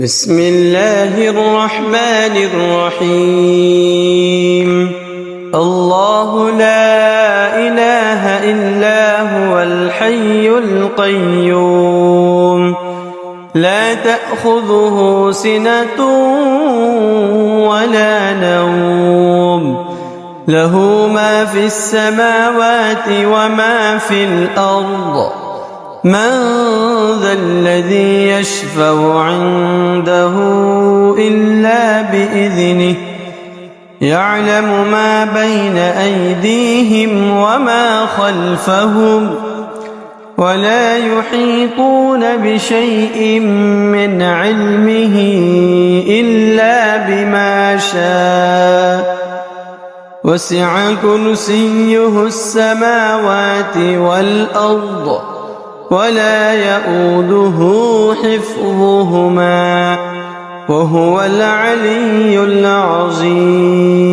بسم الله الرحمن الرحيم. الله لا إله إلا هو الحي القيوم، لا تأخذه سنة ولا نوم، له ما في السماوات وما في الأرض. من ذا الذي يشفع عنده إلا بإذنه، يعلم ما بين أيديهم وما خلفهم، ولا يحيطون بشيء من علمه إلا بما شاء. وسع كرسيه السماوات والأرض، ولا يؤوده حفظهما، وهو العلي العظيم.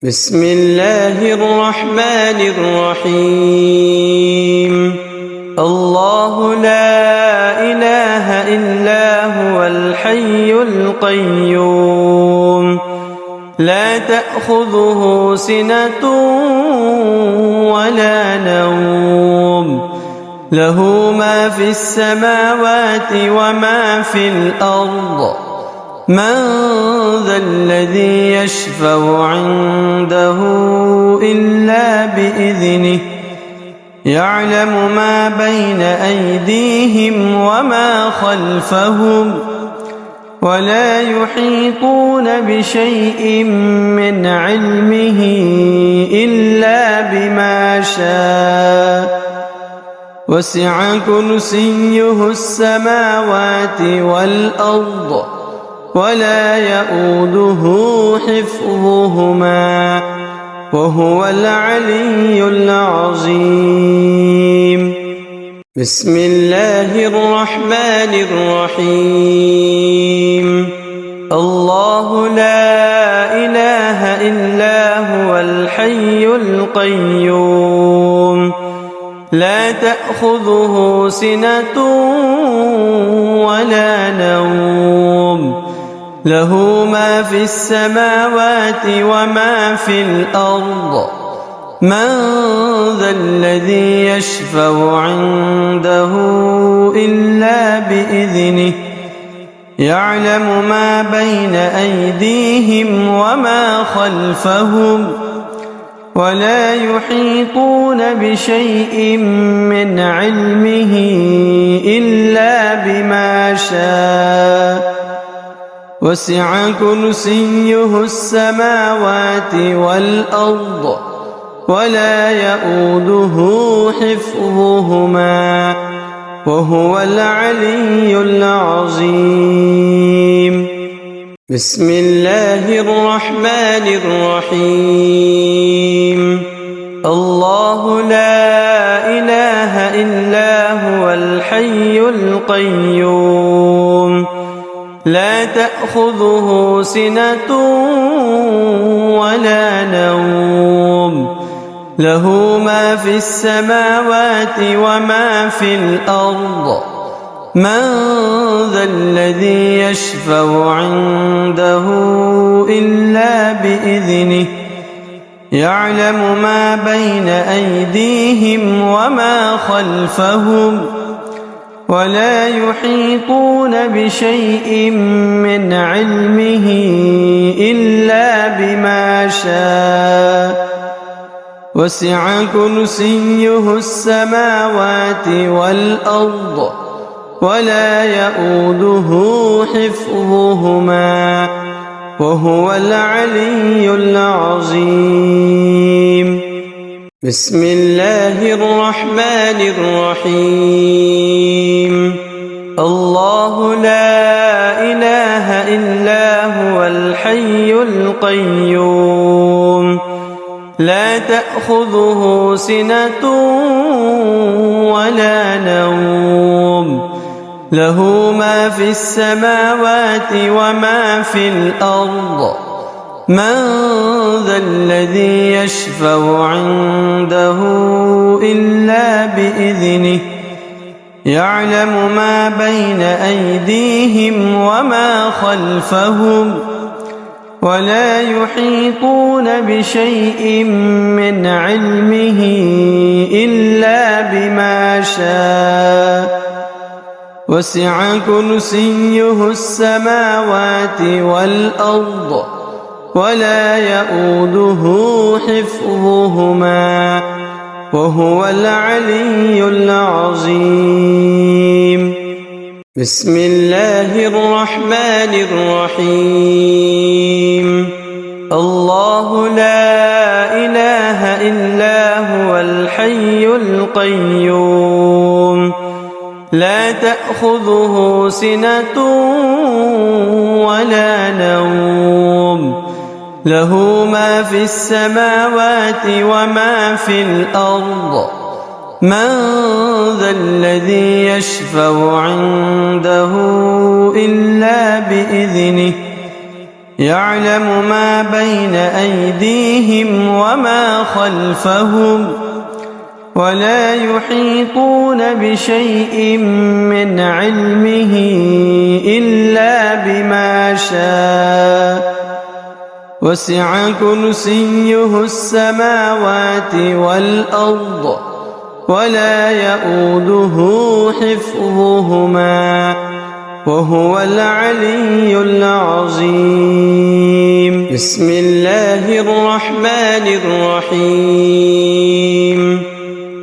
بسم الله الرحمن الرحيم. الله لا إله إلا هو الحي القيوم، لا تأخذه سنة ولا نوم، له ما في السماوات وما في الأرض. من ذا الذي يشفع عنده إلا بإذنه، يعلم ما بين أيديهم وما خلفهم، ولا يحيطون بشيء من علمه إلا بما شاء. وسع كرسيه السماوات والأرض، ولا يؤوده حفظهما، وهو العلي العظيم. بسم الله الرحمن الرحيم. الله لا إله إلا هو الحي القيوم، لا تأخذه سنة ولا نوم، له ما في السماوات وما في الأرض. من ذا الذي يشفع عنده إلا بإذنه، يعلم ما بين أيديهم وما خلفهم، ولا يحيطون بشيء من علمه إلا بما شاء. وسع كرسيه السماوات والأرض، ولا يؤوده حفظهما، وهو العلي العظيم. بسم الله الرحمن الرحيم. الله لا إله إلا هو الحي القيوم، لا تأخذه سنة ولا نوم، له ما في السماوات وما في الأرض. من ذا الذي يشفع عنده إلا بإذنه، يعلم ما بين أيديهم وما خلفهم، ولا يحيطون بشيء من علمه إلا بما شاء. وسع كرسيه السماوات والأرض، ولا يؤوده حفظهما، وهو العلي العظيم. بسم الله الرحمن الرحيم. الله لا إله إلا هو الحي القيوم، لا تأخذه سنة ولا نوم، له ما في السماوات وما في الأرض. من ذا الذي يشفع عنده إلا بإذنه، يعلم ما بين أيديهم وما خلفهم ولا يحيطون بشيء من علمه إلا بما شاء وسع كرسيه السماوات والأرض ولا يؤوده حفظهما وهو العلي العظيم. بسم الله الرحمن الرحيم. الله لا إله إلا هو الحي القيوم لا تأخذه سنة ولا نوم له ما في السماوات وما في الأرض من ذا الذي يشفع عنده إلا بإذنه يعلم ما بين أيديهم وما خلفهم ولا يحيطون بشيء من علمه إلا بما شاء وسع كرسيه السماوات والأرض ولا يؤوده حفظهما وهو العلي العظيم. بسم الله الرحمن الرحيم.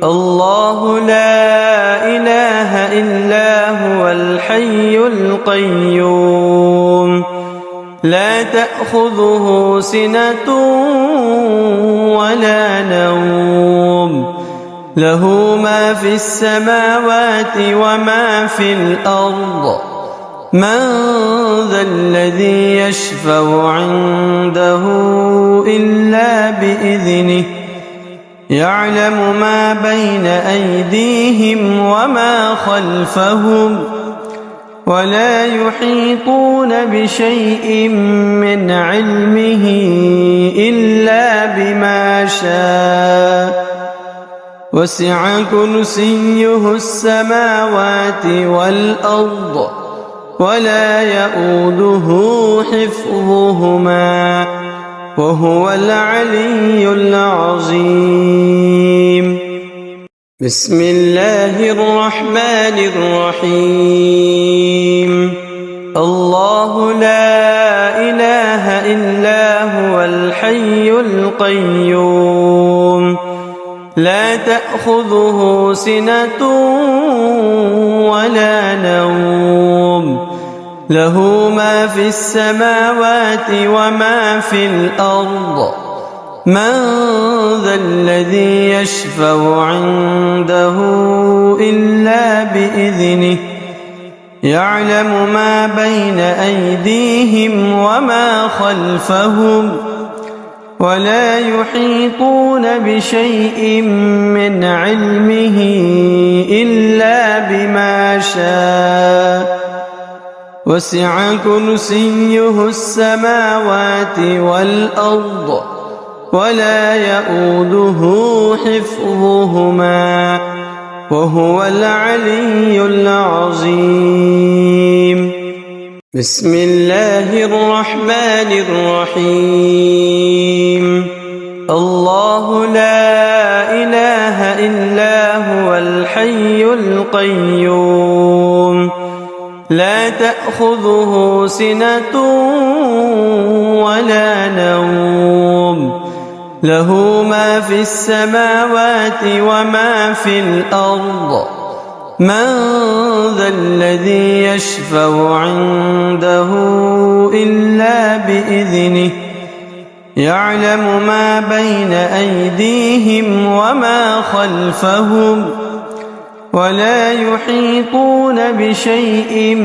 الله لا إله إلا هو الحي القيوم لا تأخذه سنة ولا نوم له ما في السماوات وما في الأرض من ذا الذي يشفع عنده إلا بإذنه يعلم ما بين أيديهم وما خلفهم ولا يحيطون بشيء من علمه إلا بما شاء وسع كرسيه السماوات والأرض ولا يؤوده حفظهما وهو العلي العظيم. بسم الله الرحمن الرحيم. الله لا إله إلا هو الحي القيوم لا تأخذه سنة ولا نوم له ما في السماوات وما في الأرض من ذا الذي يشفع عنده إلا بإذنه يعلم ما بين أيديهم وما خلفهم ولا يحيطون بشيء من علمه إلا بما شاء وسع كرسيه السماوات والأرض ولا يؤوده حفظهما وهو العلي العظيم. بسم الله الرحمن الرحيم. الله لا إله إلا هو الحي القيوم لا تأخذه سنة ولا نوم له ما في السماوات وما في الأرض من ذا الذي يشفع عنده إلا بإذنه يعلم ما بين أيديهم وما خلفهم ولا يحيطون بشيء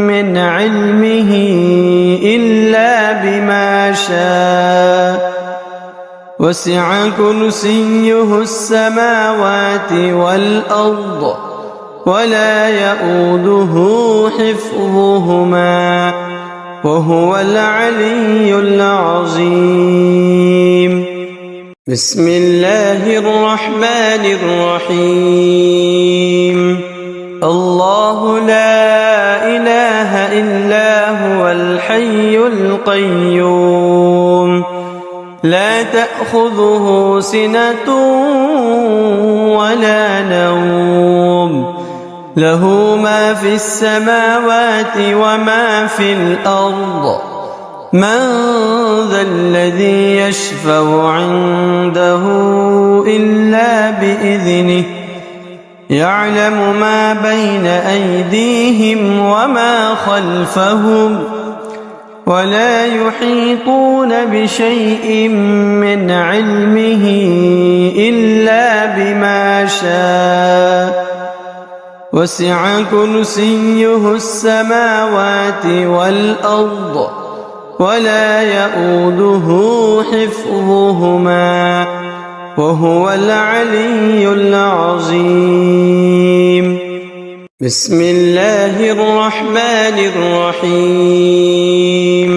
من علمه إلا بما شاء وسع كرسيه السماوات والأرض ولا يؤوده حفظهما وهو العلي العظيم. بسم الله الرحمن الرحيم. الله إلا هو الحي القيوم لا تأخذه سنة ولا نوم له ما في السماوات وما في الأرض من ذا الذي يشفع عنده إلا بإذنه يعلم ما بين أيديهم وما خلفهم ولا يحيطون بشيء من علمه إلا بما شاء وسع كرسيه السماوات والأرض ولا يؤوده حفظهما وهو العلي العظيم بسم الله الرحمن الرحيم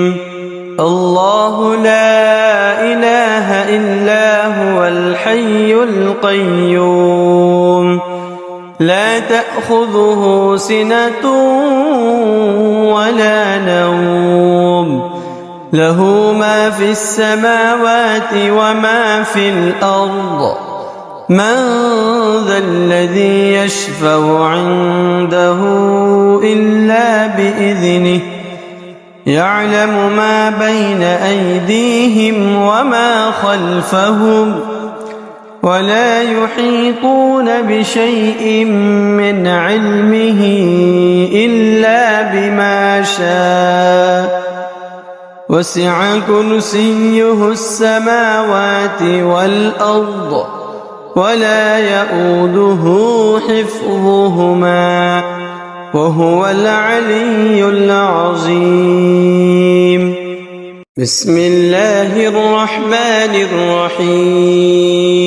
الله لا إله إلا هو الحي القيوم لا تأخذه سنة ولا نوم له ما في السماوات وما في الأرض من ذا الذي يشفع عنده إلا بإذنه يعلم ما بين أيديهم وما خلفهم ولا يحيطون بشيء من علمه إلا بما شاء وسع كرسيه السماوات والأرض ولا يؤوده حفظهما وهو العلي العظيم بسم الله الرحمن الرحيم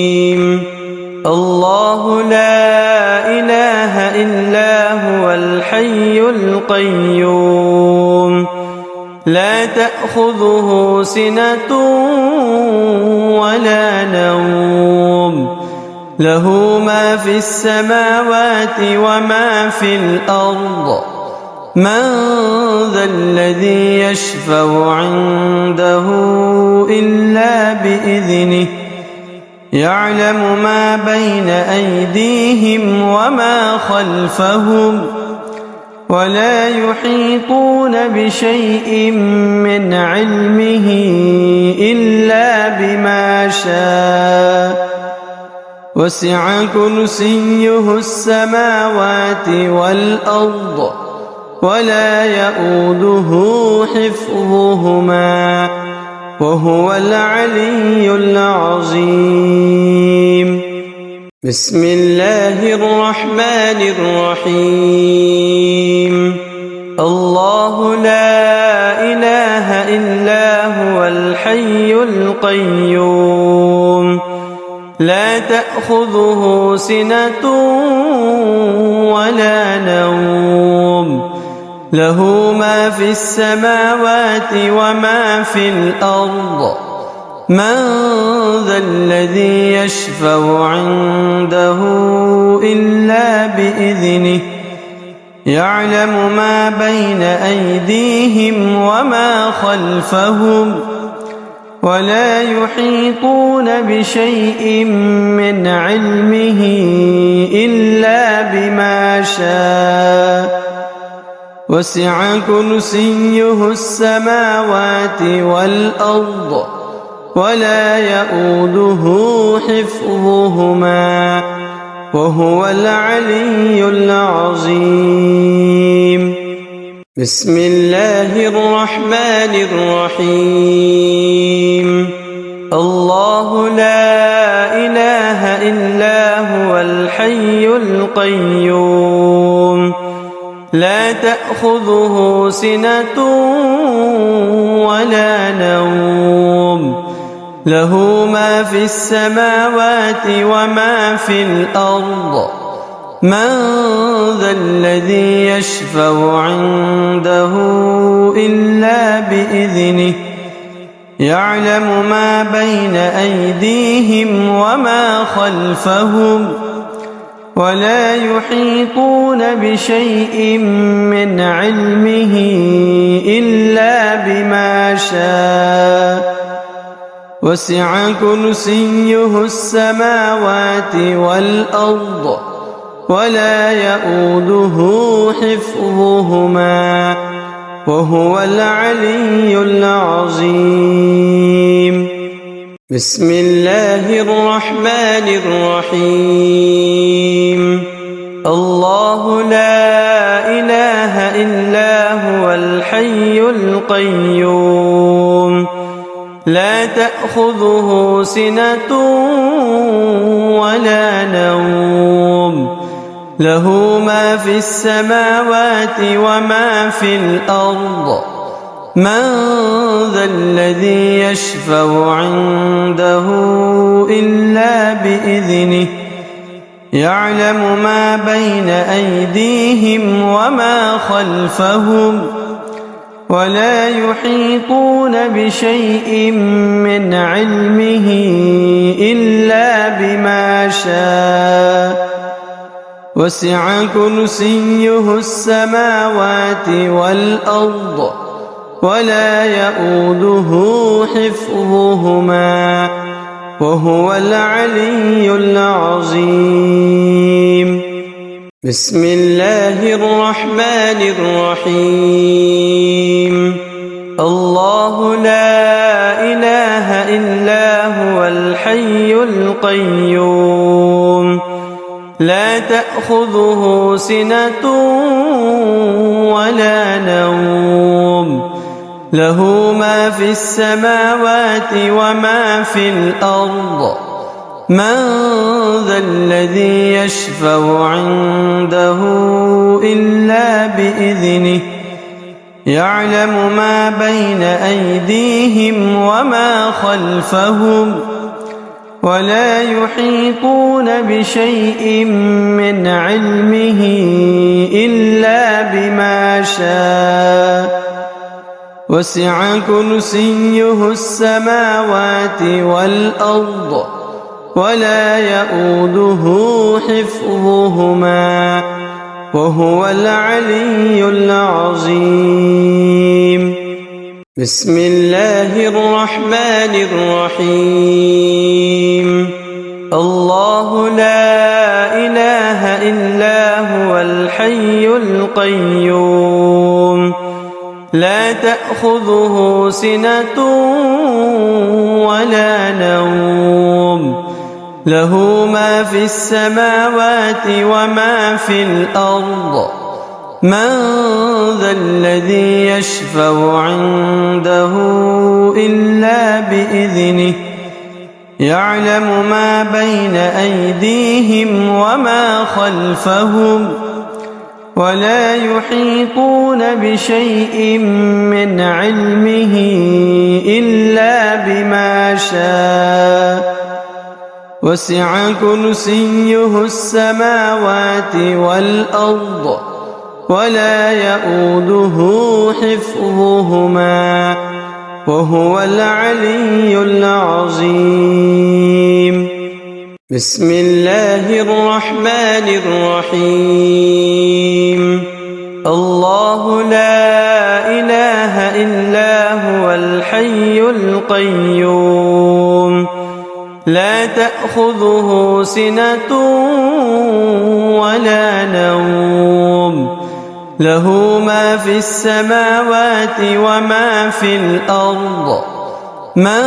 الله لا إله إلا هو الحي القيوم لا تأخذه سنة ولا نوم له ما في السماوات وما في الأرض من ذا الذي يشفع عنده إلا بإذنه يعلم ما بين أيديهم وما خلفهم ولا يحيطون بشيء من علمه إلا بما شاء وسع كرسيه السماوات والأرض ولا يؤوده حفظهما وهو العلي العظيم بسم الله الرحمن الرحيم الله لا إله إلا هو الحي القيوم لا تأخذه سنة ولا نوم له ما في السماوات وما في الأرض من ذا الذي يشفع عنده إلا بإذنه يعلم ما بين أيديهم وما خلفهم ولا يحيطون بشيء من علمه إلا بما شاء وسع كرسيه السماوات والأرض ولا يؤوده حفظهما وهو العلي العظيم بسم الله الرحمن الرحيم الله لا إله إلا هو الحي القيوم لا تأخذه سنة ولا نوم له ما في السماوات وما في الأرض من ذا الذي يشفع عنده إلا بإذنه يعلم ما بين أيديهم وما خلفهم ولا يحيطون بشيء من علمه إلا بما شاء وسع كرسيه السماوات والأرض ولا يؤوده حفظهما وهو العلي العظيم. بسم الله الرحمن الرحيم. الله لا إله إلا هو الحي القيوم لا تأخذه سنة ولا نوم له ما في السماوات وما في الأرض من ذا الذي يشفع عنده إلا بإذنه يعلم ما بين أيديهم وما خلفهم ولا يحيطون بشيء من علمه إلا بما شاء وسع كرسيه السماوات والأرض ولا يؤوده حفظهما وهو العلي العظيم. بسم الله الرحمن الرحيم. الله لا إله إلا هو الحي القيوم لا تأخذه سنة ولا نوم له ما في السماوات وما في الأرض من ذا الذي يشفع عنده إلا بإذنه يعلم ما بين أيديهم وما خلفهم ولا يحيطون بشيء من علمه إلا بما شاء وسع كرسيه السماوات والأرض ولا يؤوده حفظهما وهو العلي العظيم. بسم الله الرحمن الرحيم. الله لا إله إلا هو الحي القيوم لا تأخذه سنة ولا نوم له ما في السماوات وما في الأرض من ذا الذي يشفع عنده إلا بإذنه يعلم ما بين أيديهم وما خلفهم ولا يحيطون بشيء من علمه إلا بما شاء وسع كرسيه السماوات والأرض ولا يؤوده حفظهما وهو العلي العظيم. بسم الله الرحمن الرحيم. الله لا إله إلا هو الحي القيوم لا تأخذه سنة ولا نوم له ما في السماوات وما في الأرض من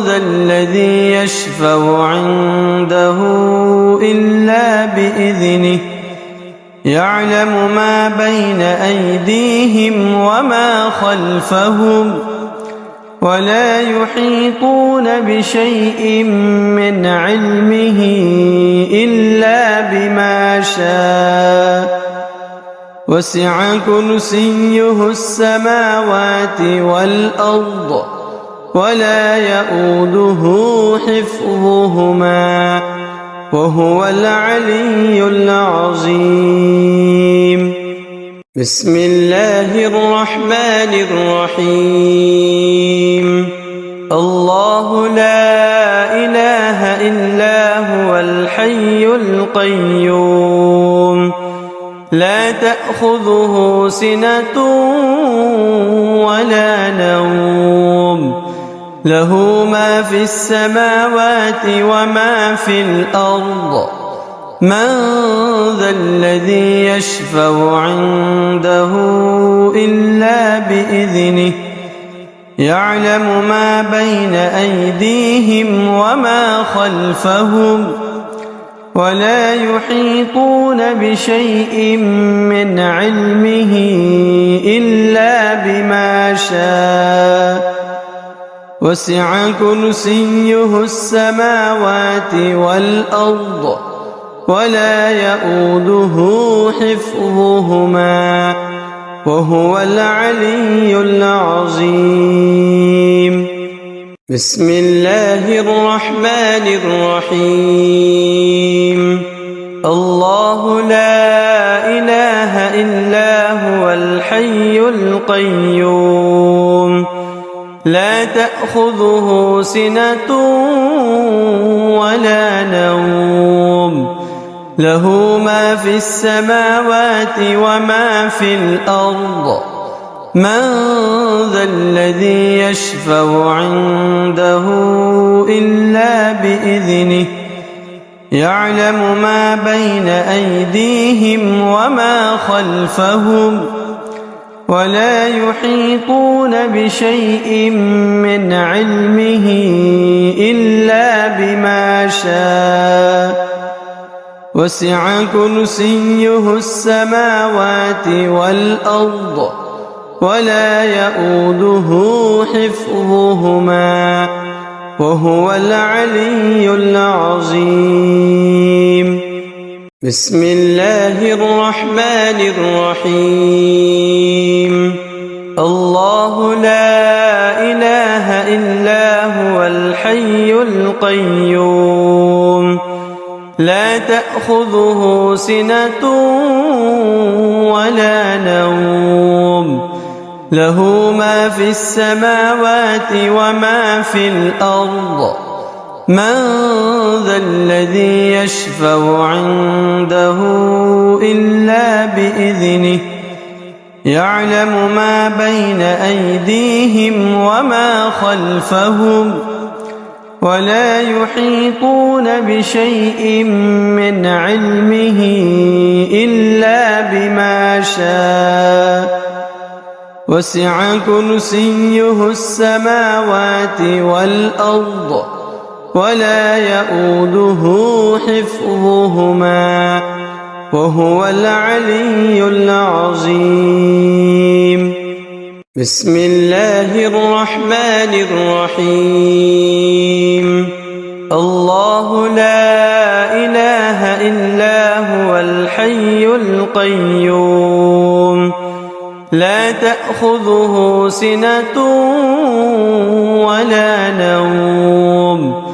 ذا الذي يشفع عنده إلا بإذنه يعلم ما بين أيديهم وما خلفهم ولا يحيطون بشيء من علمه إلا بما شاء وسع كرسيه السماوات والأرض ولا يؤوده حفظهما وهو العلي العظيم. بسم الله الرحمن الرحيم. الله لا إله إلا هو الحي القيوم لا تأخذه سنة ولا نوم له ما في السماوات وما في الأرض من ذا الذي يشفع عنده إلا بإذنه يعلم ما بين أيديهم وما خلفهم ولا يحيطون بشيء من علمه إلا بما شاء وسع كرسيه السماوات والأرض ولا يؤوده حفظهما وهو العلي العظيم بسم الله الرحمن الرحيم الله لا إله إلا هو الحي القيوم لا تأخذه سنة ولا نوم له ما في السماوات وما في الأرض من ذا الذي يشفع عنده إلا بإذنه يعلم ما بين أيديهم وما خلفهم ولا يحيطون بشيء من علمه إلا بما شاء وسع كرسيه السماوات والأرض ولا يؤوده حفظهما وهو العلي العظيم بسم الله الرحمن الرحيم الله لا إله إلا هو الحي القيوم لا تأخذه سنة ولا نوم له ما في السماوات وما في الأرض من ذا الذي يشفع عنده إلا بإذنه يعلم ما بين أيديهم وما خلفهم ولا يحيطون بشيء من علمه إلا بما شاء وسع كرسيه السماوات والأرض ولا يؤوده حفظهما وهو العلي العظيم بسم الله الرحمن الرحيم الله لا إله إلا هو الحي القيوم لا تأخذه سنة ولا نوم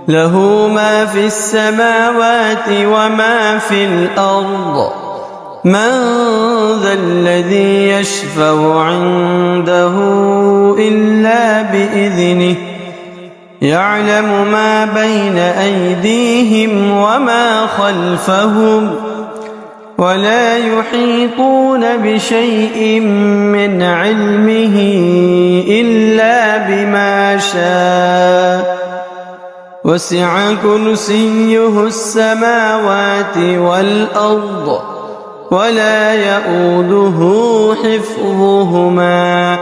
له ما في السماوات وما في الأرض من ذا الذي يشفع عنده إلا بإذنه يعلم ما بين أيديهم وما خلفهم ولا يحيطون بشيء من علمه إلا بما شاء وسع كرسيه السماوات والأرض ولا يؤوده حفظهما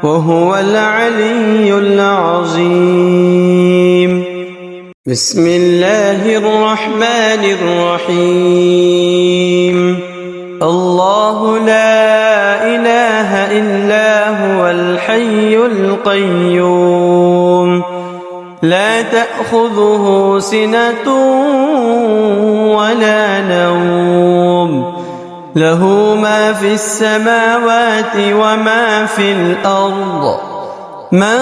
وهو العلي العظيم بسم الله الرحمن الرحيم الله لا إله إلا هو الحي القيوم لا تأخذه سنة ولا نوم له ما في السماوات وما في الأرض من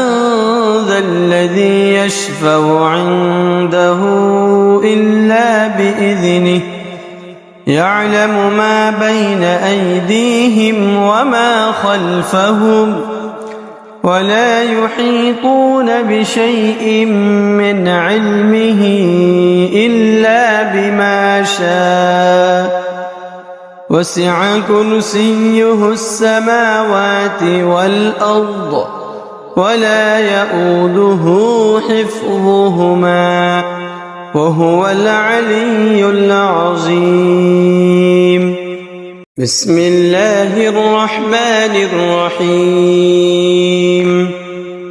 ذا الذي يشفع عنده إلا بإذنه يعلم ما بين أيديهم وما خلفهم ولا يحيطون بشيء من علمه إلا بما شاء وسع كرسيه السماوات والأرض ولا يؤوده حفظهما وهو العلي العظيم. بسم الله الرحمن الرحيم.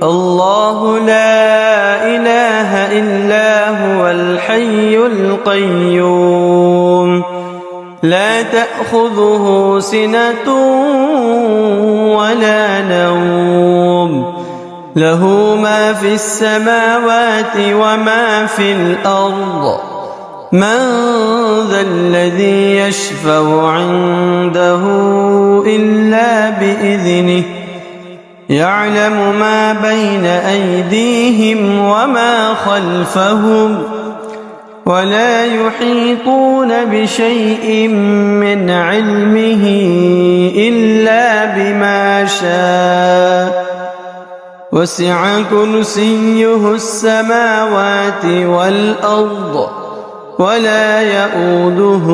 الله لا إله إلا هو الحي القيوم لا تأخذه سنة ولا نوم له ما في السماوات وما في الأرض من ذا الذي يشفع عنده إلا بإذنه يعلم ما بين أيديهم وما خلفهم ولا يحيطون بشيء من علمه إلا بما شاء وسع كرسيه السماوات والأرض ولا يؤوده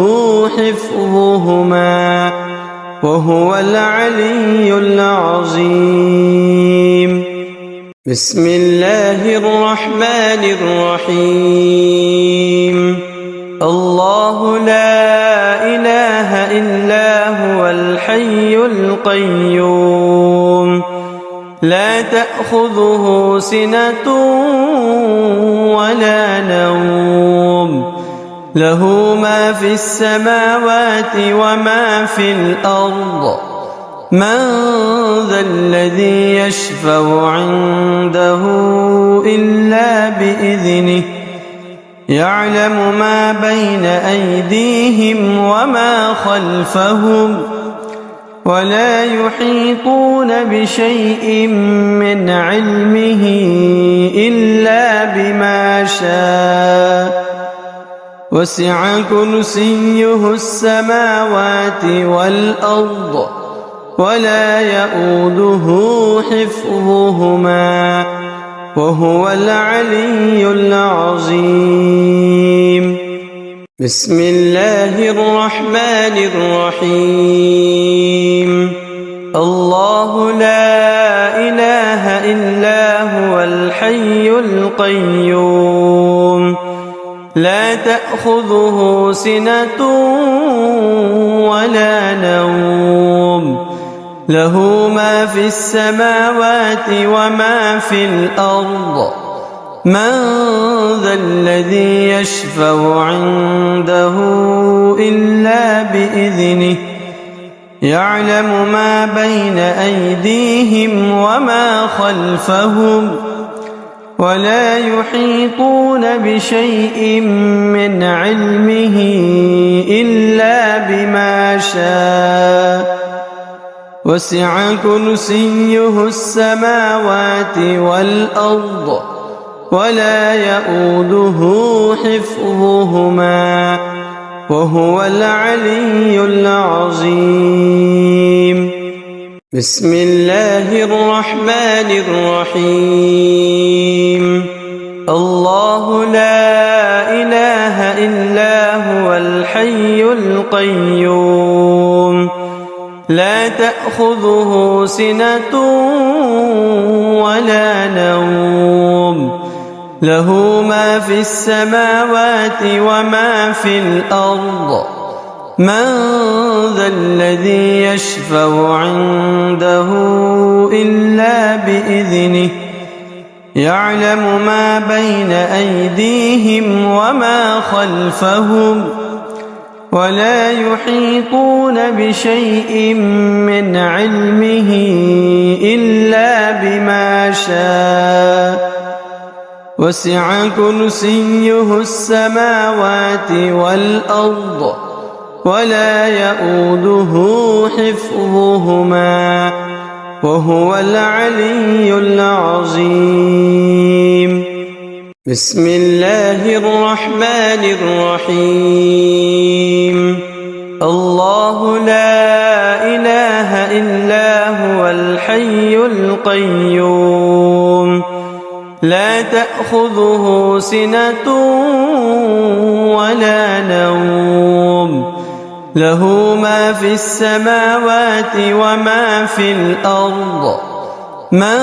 حفظهما وهو العلي العظيم. بسم الله الرحمن الرحيم. الله لا إله إلا هو الحي القيوم لا تأخذه سنة ولا نوم له ما في السماوات وما في الأرض من ذا الذي يشفع عنده إلا بإذنه يعلم ما بين أيديهم وما خلفهم ولا يحيطون بشيء من علمه إلا بما شاء وسع كرسيه السماوات والأرض ولا يؤوده حفظهما وهو العلي العظيم. بسم الله الرحمن الرحيم. الله لا إله إلا هو الحي القيوم لا تأخذه سنة ولا نوم له ما في السماوات وما في الأرض من ذا الذي يشفع عنده إلا بإذنه يعلم ما بين أيديهم وما خلفهم ولا يحيطون بشيء من علمه إلا بما شاء وسع كرسيه السماوات والأرض ولا يؤوده حفظهما وهو العلي العظيم. بسم الله الرحمن الرحيم. الله لا إله إلا هو الحي القيوم لا تأخذه سنة ولا نوم له ما في السماوات وما في الأرض من ذا الذي يشفع عنده إلا بإذنه يعلم ما بين أيديهم وما خلفهم ولا يحيطون بشيء من علمه إلا بما شاء وسع كرسيه السماوات والأرض ولا يؤوده حفظهما وهو العلي العظيم. بسم الله الرحمن الرحيم. الله لا إله إلا هو الحي الحي القيوم لا تأخذه سنة ولا نوم له ما في السماوات وما في الأرض من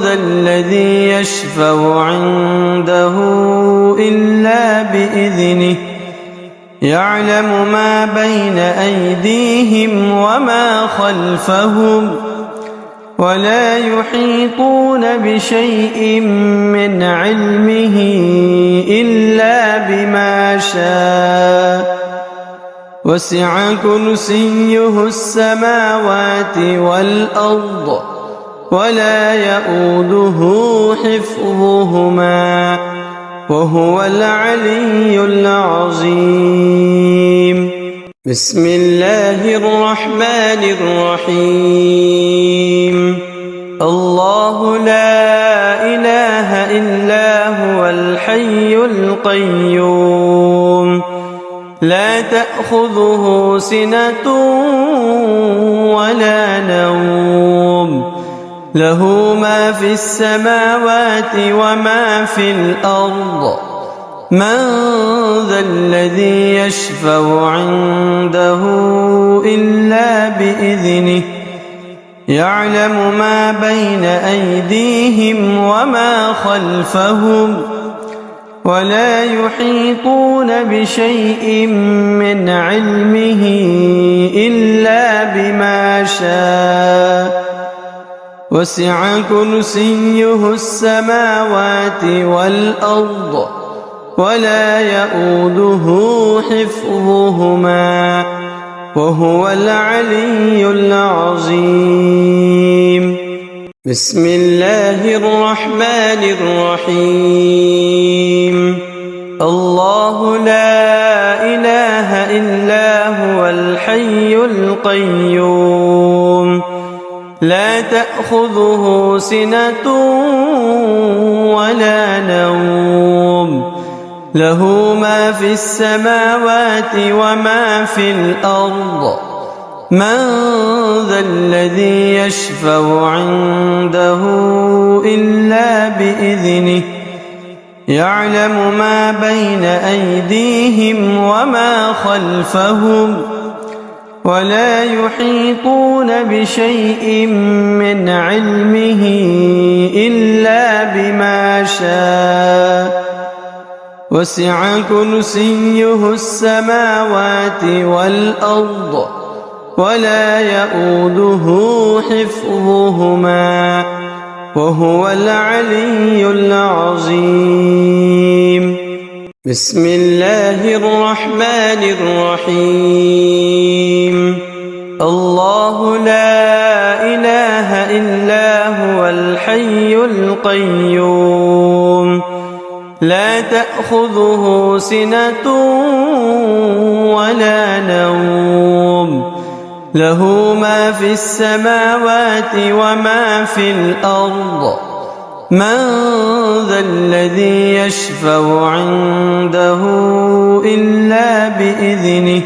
ذا الذي يشفع عنده إلا بإذنه يعلم ما بين أيديهم وما خلفهم ولا يحيطون بشيء من علمه إلا بما شاء وسع كرسيه السماوات والأرض ولا يؤوده حفظهما وهو العلي العظيم بسم الله الرحمن الرحيم الله لا إله إلا هو الحي القيوم لا تأخذه سنة ولا نوم له ما في السماوات وما في الأرض من ذا الذي يشفع عنده إلا بإذنه يعلم ما بين أيديهم وما خلفهم ولا يحيطون بشيء من علمه إلا بما شاء وسع كرسيه السماوات والأرض ولا يؤوده حفظهما وهو العلي العظيم بسم الله الرحمن الرحيم الله لا إله إلا هو الحي القيوم لا تأخذه سنة ولا نوم له ما في السماوات وما في الأرض من ذا الذي يشفع عنده إلا بإذنه يعلم ما بين أيديهم وما خلفهم ولا يحيطون بشيء من علمه إلا بما شاء وسع كرسيه السماوات والأرض ولا يؤوده حفظهما وهو العلي العظيم بسم الله الرحمن الرحيم الله لا إله إلا هو الحي القيوم لا تأخذه سنة ولا نوم له ما في السماوات وما في الأرض من ذا الذي يشفع عنده إلا بإذنه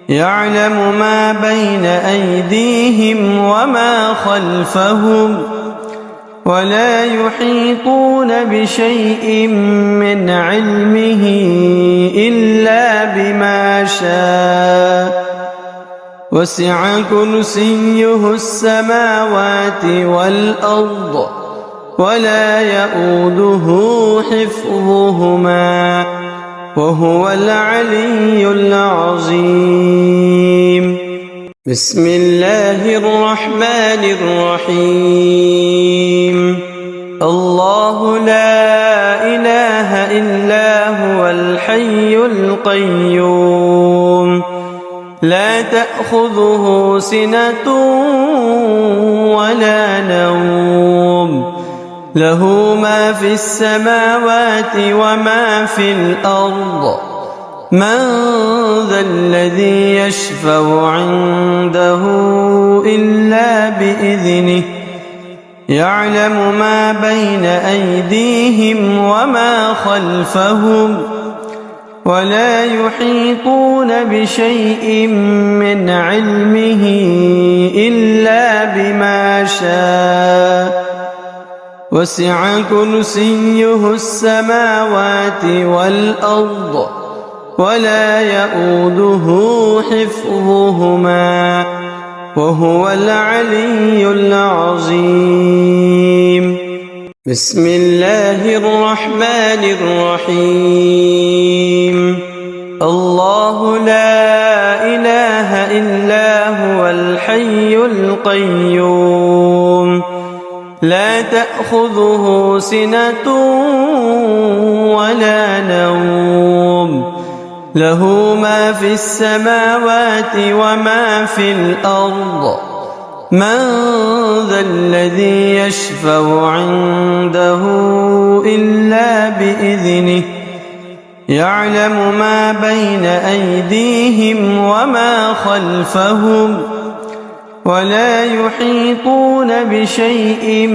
يعلم ما بين أيديهم وما خلفهم ولا يحيطون بشيء من علمه إلا بما شاء وسع كرسيه السماوات والأرض ولا يؤوده حفظهما وهو العلي العظيم بسم الله الرحمن الرحيم الله لا إله إلا هو الحي القيوم لا تأخذه سنة ولا نوم له ما في السماوات وما في الأرض من ذا الذي يشفع عنده إلا بإذنه يعلم ما بين أيديهم وما خلفهم ولا يحيطون بشيء من علمه إلا بما شاء وسع كرسيه السماوات والأرض ولا يؤوده حفظهما وهو العلي العظيم. بسم الله الرحمن الرحيم. الله لا إله إلا هو الحي القيوم لا تأخذه سنة ولا نوم له ما في السماوات وما في الأرض من ذا الذي يشفع عنده إلا بإذنه يعلم ما بين أيديهم وما خلفهم ولا يحيطون بشيء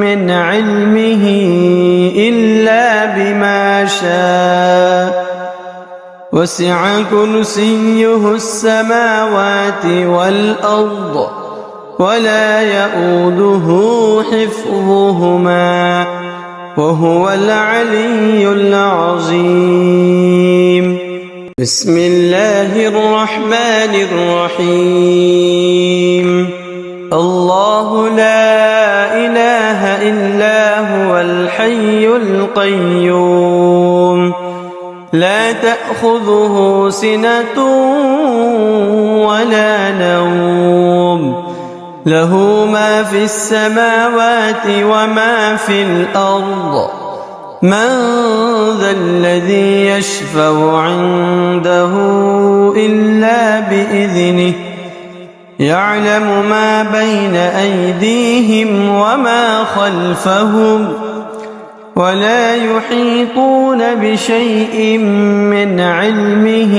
من علمه إلا بما شاء وسع كرسيه السماوات والأرض ولا يؤوده حفظهما وهو العلي العظيم. بسم الله الرحمن الرحيم. الله لا إله إلا هو الحي القيوم لا تأخذه سنة ولا نوم له ما في السماوات وما في الأرض من ذا الذي يشفع عنده إلا بإذنه يعلم ما بين أيديهم وما خلفهم ولا يحيطون بشيء من علمه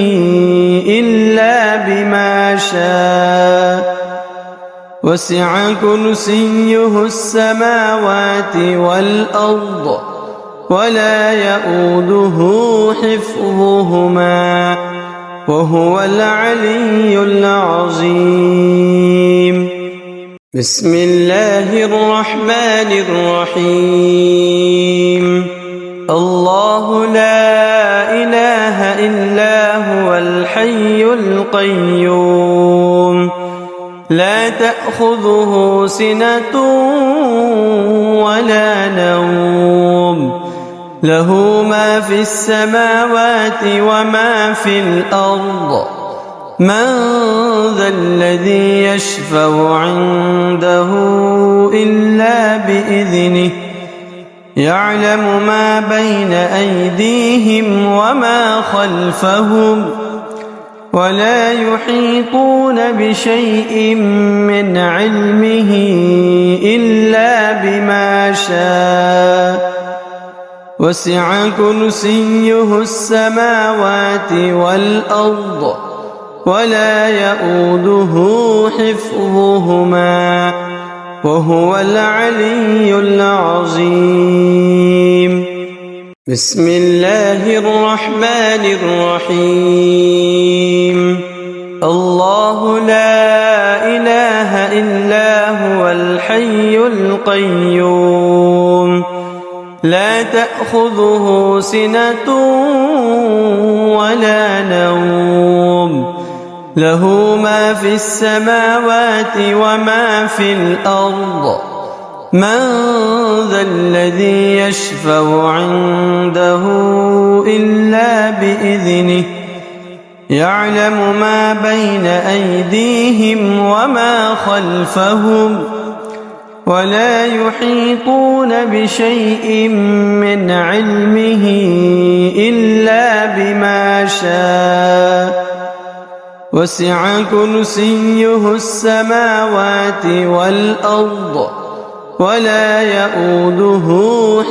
إلا بما شاء وسع كرسيه السماوات والأرض ولا يؤوده حفظهما وهو العلي العظيم. بسم الله الرحمن الرحيم. الله لا إله إلا هو الحي القيوم لا تأخذه سنة ولا نوم له ما في السماوات وما في الأرض من ذا الذي يشفع عنده إلا بإذنه يعلم ما بين أيديهم وما خلفهم ولا يحيطون بشيء من علمه إلا بما شاء وسع كرسيه السماوات والأرض ولا يؤوده حفظهما وهو العلي العظيم. بسم الله الرحمن الرحيم. الله لا إله إلا هو الحي القيوم لا تأخذه سنة ولا نوم له ما في السماوات وما في الأرض من ذا الذي يشفع عنده إلا بإذنه يعلم ما بين أيديهم وما خلفهم ولا يحيطون بشيء من علمه إلا بما شاء وسع كرسيه السماوات والأرض ولا يؤوده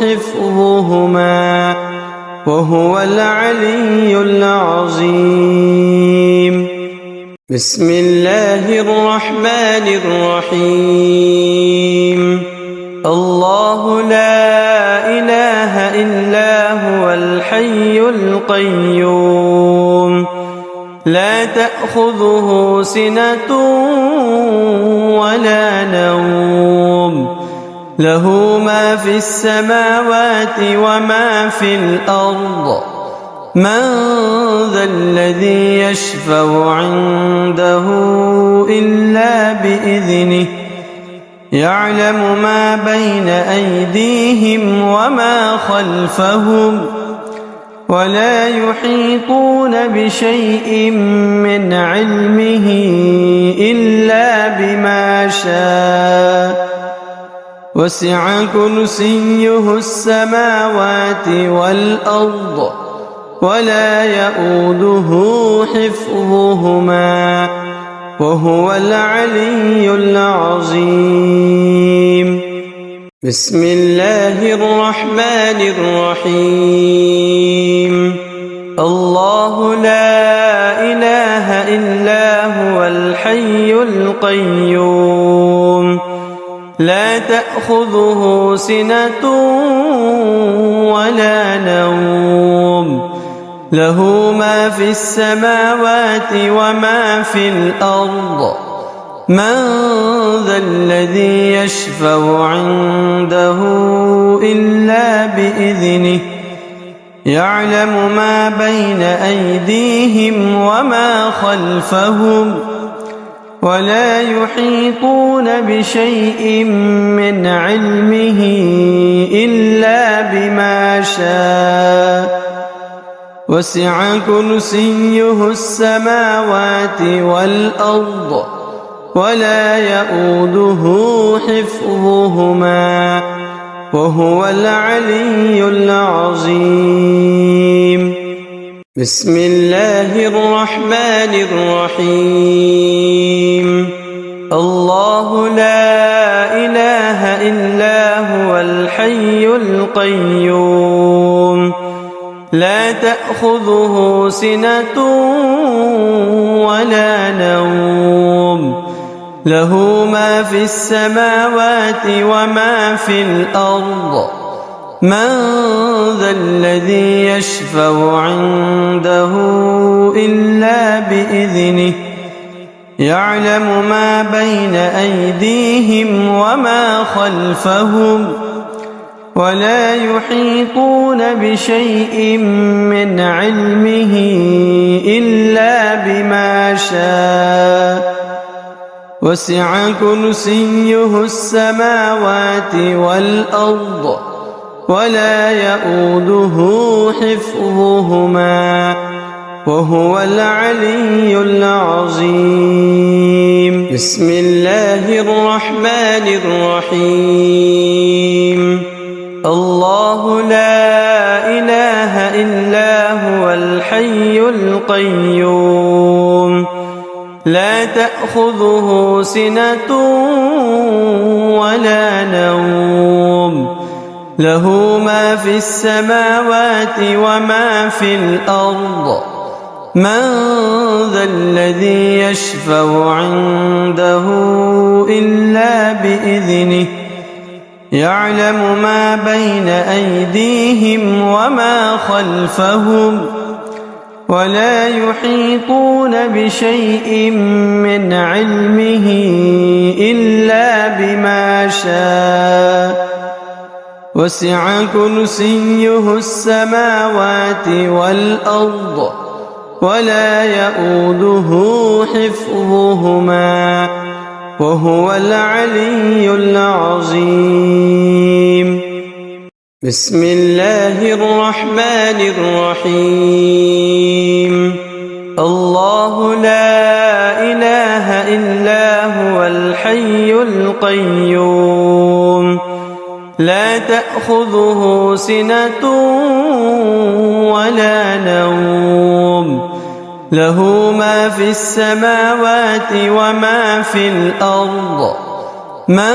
حفظهما وهو العلي العظيم. بسم الله الرحمن الرحيم. الله لا إله إلا هو الحي القيوم لا تأخذه سنة ولا نوم له ما في السماوات وما في الأرض من ذا الذي يشفع عنده إلا بإذنه يعلم ما بين أيديهم وما خلفهم ولا يحيطون بشيء من علمه إلا بما شاء وسع كرسيه السماوات والأرض ولا يؤوده حفظهما وهو العلي العظيم. بسم الله الرحمن الرحيم. الله لا إله إلا هو الحي القيوم لا تأخذه سنة ولا نوم له ما في السماوات وما في الأرض من ذا الذي يشفع عنده إلا بإذنه يعلم ما بين أيديهم وما خلفهم ولا يحيطون بشيء من علمه إلا بما شاء وسع كرسيه السماوات والأرض ولا يؤوده حفظهما وهو العلي العظيم. بسم الله الرحمن الرحيم. الله لا إله إلا هو الحي القيوم لا تأخذه سنة ولا نوم له ما في السماوات وما في الأرض من ذا الذي يشفع عنده إلا بإذنه يعلم ما بين أيديهم وما خلفهم ولا يحيطون بشيء من علمه إلا بما شاء وسع كرسيه السماوات والأرض ولا يؤوده حفظهما وهو العلي العظيم. بسم الله الرحمن الرحيم. الله لا إله إلا هو الحي القيوم لا تأخذه سنة ولا نوم له ما في السماوات وما في الأرض من ذا الذي يشفع عنده إلا بإذنه يعلم ما بين أيديهم وما خلفهم ولا يحيطون بشيء من علمه إلا بما شاء وسع كرسيه السماوات والأرض ولا يؤوده حفظهما وهو العلي العظيم. بسم الله الرحمن الرحيم. الله لا إله إلا هو الحي القيوم لا تأخذه سنة ولا نوم له ما في السماوات وما في الأرض من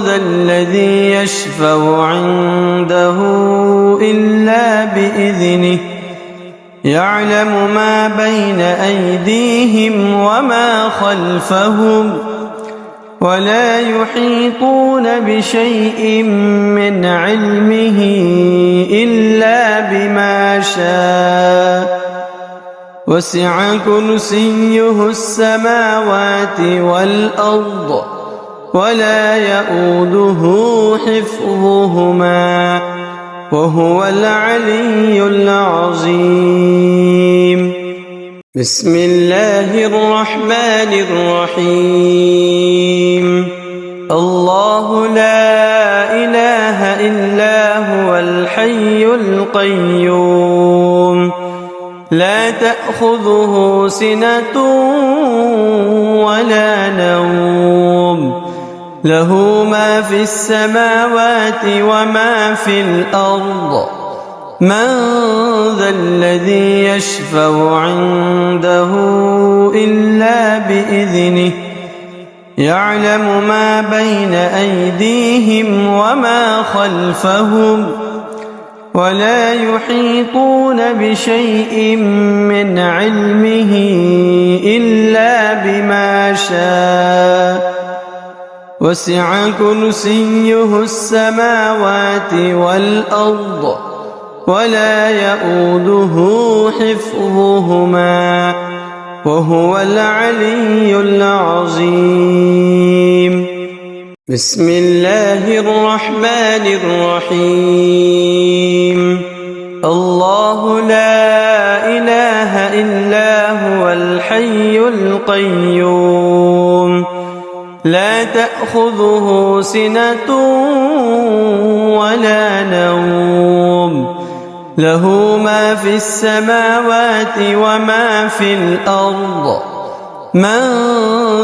ذا الذي يشفع عنده إلا بإذنه يعلم ما بين أيديهم وما خلفهم ولا يحيطون بشيء من علمه إلا بما شاء وسع كرسيه السماوات والأرض ولا يئوده حفظهما وهو العلي العظيم. بسم الله الرحمن الرحيم. الله لا إله إلا هو الحي القيوم لا تأخذه سنة ولا نوم له ما في السماوات وما في الأرض من ذا الذي يشفع عنده إلا بإذنه يعلم ما بين أيديهم وما خلفهم ولا يحيطون بشيء من علمه إلا بما شاء وسع كرسيه السماوات والأرض ولا يئوده حفظهما وهو العلي العظيم. بسم الله الرحمن الرحيم. الله لا إله إلا هو الحي القيوم لا تأخذه سنة ولا نوم له ما في السماوات وما في الأرض من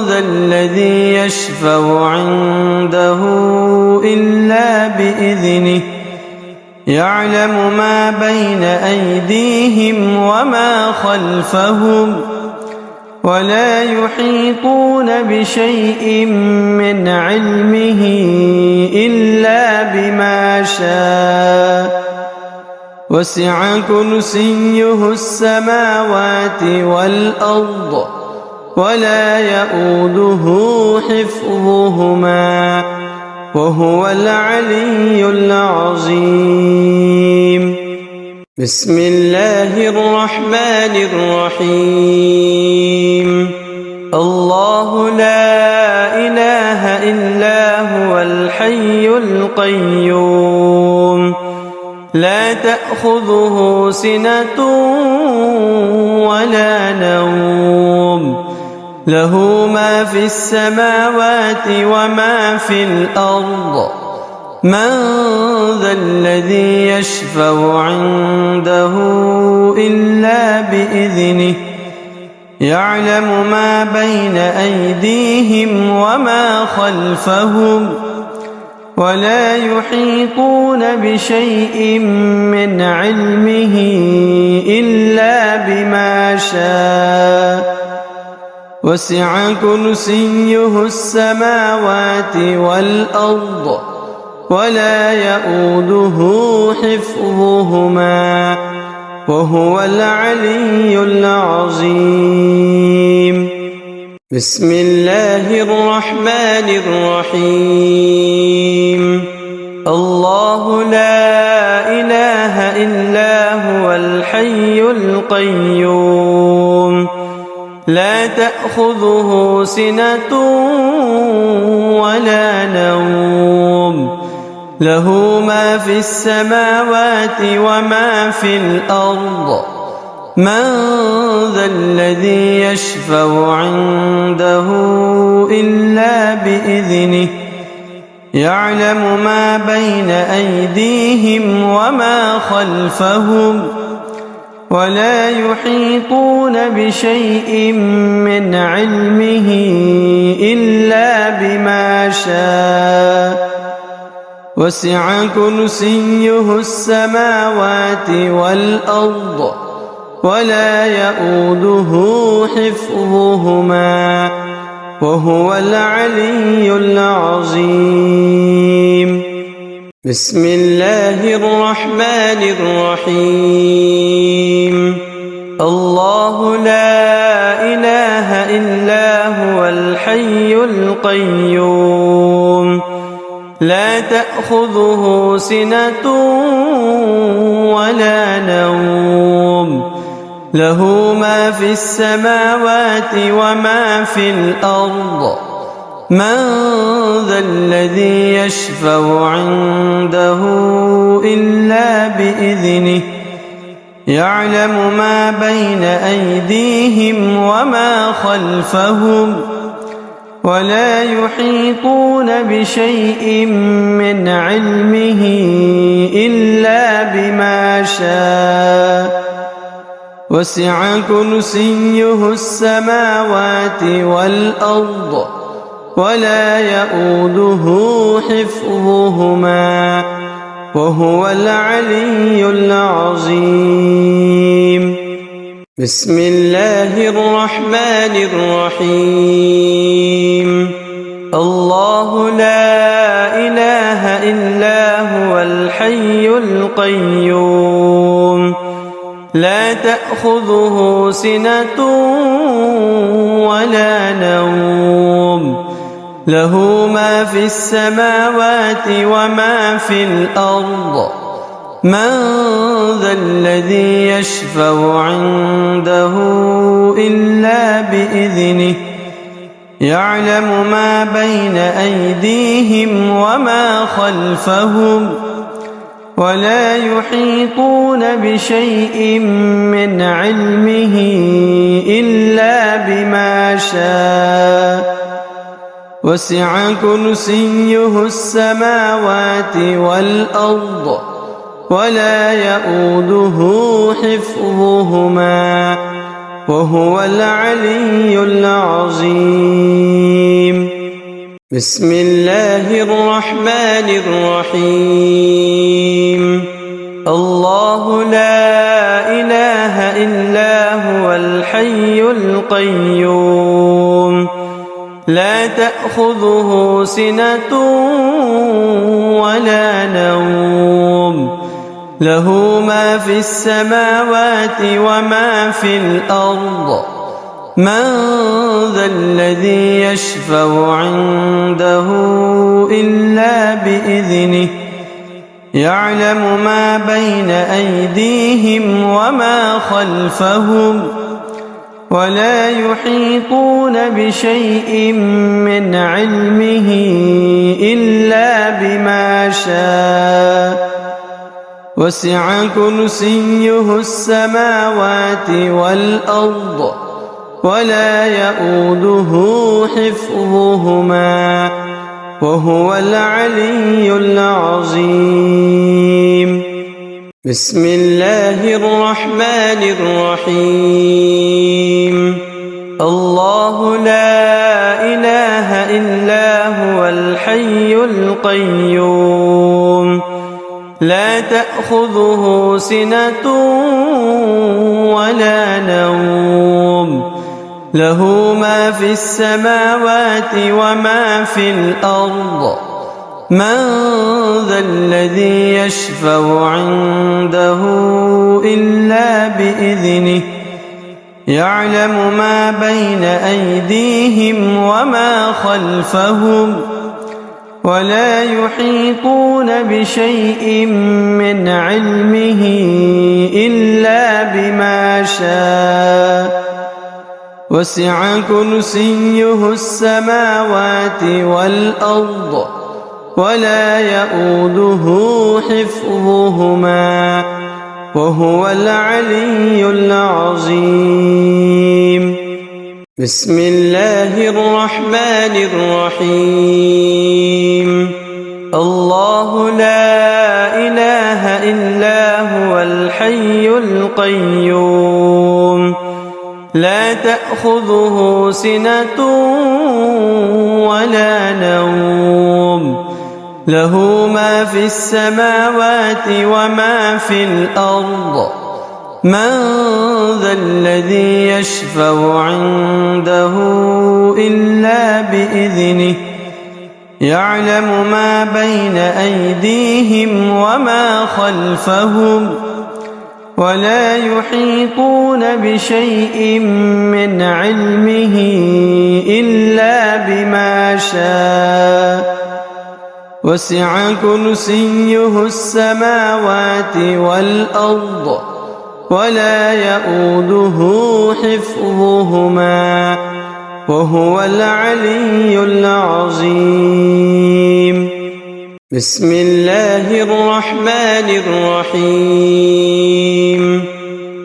ذا الذي يشفع عنده إلا بإذنه يعلم ما بين أيديهم وما خلفهم ولا يحيطون بشيء من علمه إلا بما شاء وسع كرسيه السماوات والأرض ولا يئوده حفظهما وهو العلي العظيم. بسم الله الرحمن الرحيم. الله لا إله إلا هو الحي القيوم لا تأخذه سنة ولا نوم له ما في السماوات وما في الأرض من ذا الذي يشفع عنده إلا بإذنه يعلم ما بين أيديهم وما خلفهم ولا يحيطون بشيء من علمه إلا بما شاء وسع كرسيه السماوات والأرض ولا يئوده حفظهما وهو العلي العظيم. بسم الله الرحمن الرحيم. الله لا إله إلا هو الحي القيوم لا تأخذه سنة ولا نوم له ما في السماوات وما في الأرض من ذا الذي يشفع عنده إلا بإذنه يعلم ما بين أيديهم وما خلفهم ولا يحيطون بشيء من علمه إلا بما شاء وسع كرسيه السماوات والأرض ولا يئوده حفظهما وهو العلي العظيم. بسم الله الرحمن الرحيم. الله لا إله إلا هو الحي القيوم لا تأخذه سنة ولا نوم له ما في السماوات وما في الأرض من ذا الذي يشفع عنده إلا بإذنه يعلم ما بين أيديهم وما خلفهم ولا يحيطون بشيء من علمه إلا بما شاء وسع كرسيه السماوات والأرض ولا يؤوده حفظهما وهو العلي العظيم. بسم الله الرحمن الرحيم. الله لا إله إلا هو الحي القيوم لا تأخذه سنة ولا نوم له ما في السماوات وما في الأرض من ذا الذي يشفع عنده إلا بإذنه يعلم ما بين أيديهم وما خلفهم ولا يحيطون بشيء من علمه إلا بما شاء وسع كرسيه السماوات والأرض ولا يؤوده حفظهما وهو العلي العظيم. بسم الله الرحمن الرحيم. الله لا إله إلا هو الحي القيوم لا تأخذه سنة ولا نوم له ما في السماوات وما في الأرض من ذا الذي يشفع عنده إلا بإذنه يعلم ما بين أيديهم وما خلفهم ولا يحيطون بشيء من علمه إلا بما شاء وسع كرسيه السماوات والأرض ولا يؤوده حفظهما وهو العلي العظيم. بسم الله الرحمن الرحيم. الله لا إله إلا هو الحي القيوم لا تأخذه سنة ولا نوم له ما في السماوات وما في الأرض من ذا الذي يشفع عنده إلا بإذنه يعلم ما بين أيديهم وما خلفهم ولا يحيطون بشيء من علمه إلا بما شاء وسع كرسيه السماوات والأرض ولا يؤوده حفظهما وهو العلي العظيم. بسم الله الرحمن الرحيم. الله لا إله إلا هو الحي القيوم لا تأخذه سنة ولا نوم له ما في السماوات وما في الأرض من ذا الذي يشفع عنده إلا بإذنه يعلم ما بين أيديهم وما خلفهم ولا يحيطون بشيء من علمه إلا بما شاء وسع كرسيه السماوات والأرض ولا يؤوده حفظهما وهو العلي العظيم. بسم الله الرحمن الرحيم.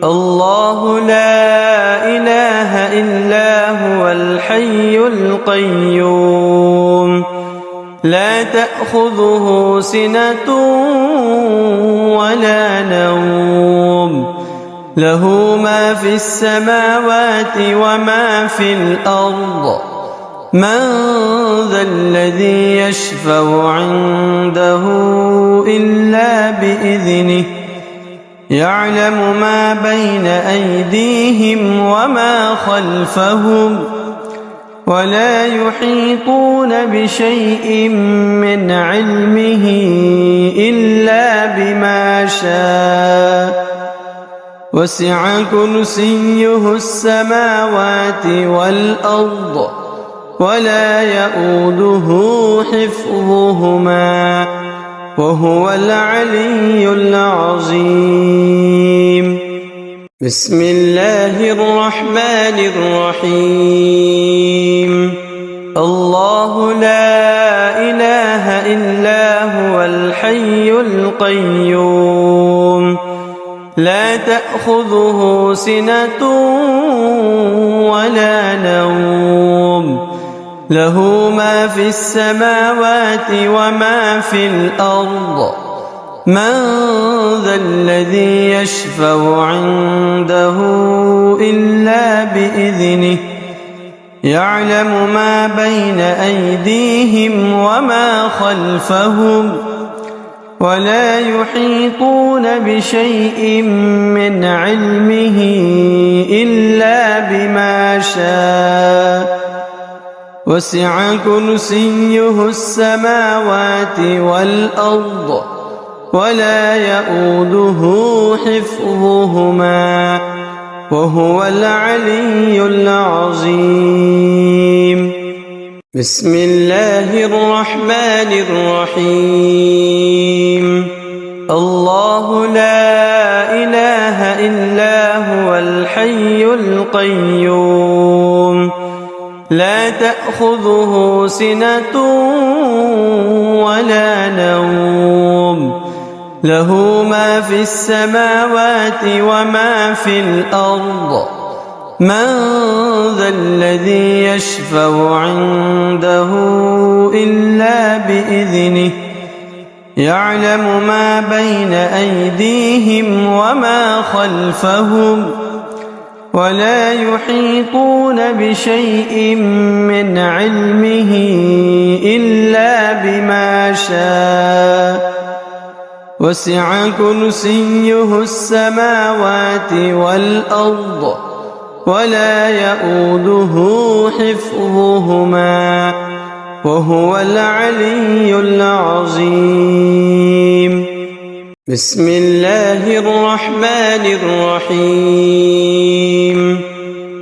الله لا إله إلا هو الحي القيوم لا تأخذه سنة ولا نوم له ما في السماوات وما في الأرض من ذا الذي يشفع عنده إلا بإذنه يعلم ما بين أيديهم وما خلفهم ولا يحيطون بشيء من علمه إلا بما شاء وسع كرسيه السماوات والأرض ولا يؤوده حفظهما وهو العلي العظيم. بسم الله الرحمن الرحيم. الله لا إله إلا هو الحي القيوم لا تأخذه سنة ولا نوم له ما في السماوات وما في الأرض من ذا الذي يشفع عنده إلا بإذنه يعلم ما بين أيديهم وما خلفهم ولا يحيطون بشيء من علمه إلا بما شاء وسع كرسيه السماوات والأرض ولا يؤوده حفظهما وهو العلي العظيم. بسم الله الرحمن الرحيم. الله لا إله إلا هو الحي القيوم لا تأخذه سنة ولا نوم له ما في السماوات وما في الأرض من ذا الذي يشفع عنده إلا بإذنه يعلم ما بين أيديهم وما خلفهم ولا يحيطون بشيء من علمه إلا بما شاء وسع كرسيه السماوات والأرض ولا يؤوده حفظهما وهو العلي العظيم. بسم الله الرحمن الرحيم.